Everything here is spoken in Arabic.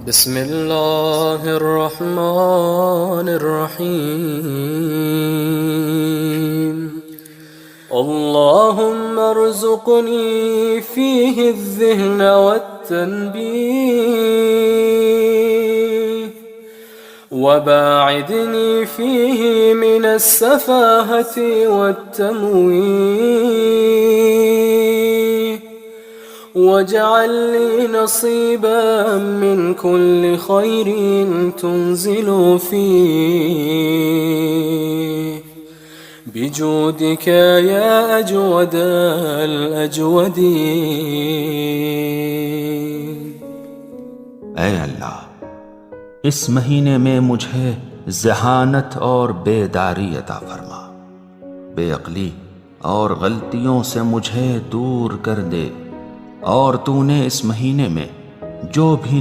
بسم الله الرحمن الرحيم. اللهم ارزقني فيه الذهن والتنبيه، وباعدني فيه من السفاهة والتمويه، واجعل لي نصيبا من كل خير تنزل فيه بجودك يا أجود الأجودين. اے اللہ، اس مہینے میں مجھے ذہانت اور بیداری عطا فرما، بے عقلی اور غلطیوں سے مجھے دور کر دے، اور تو نے اس مہینے میں جو بھی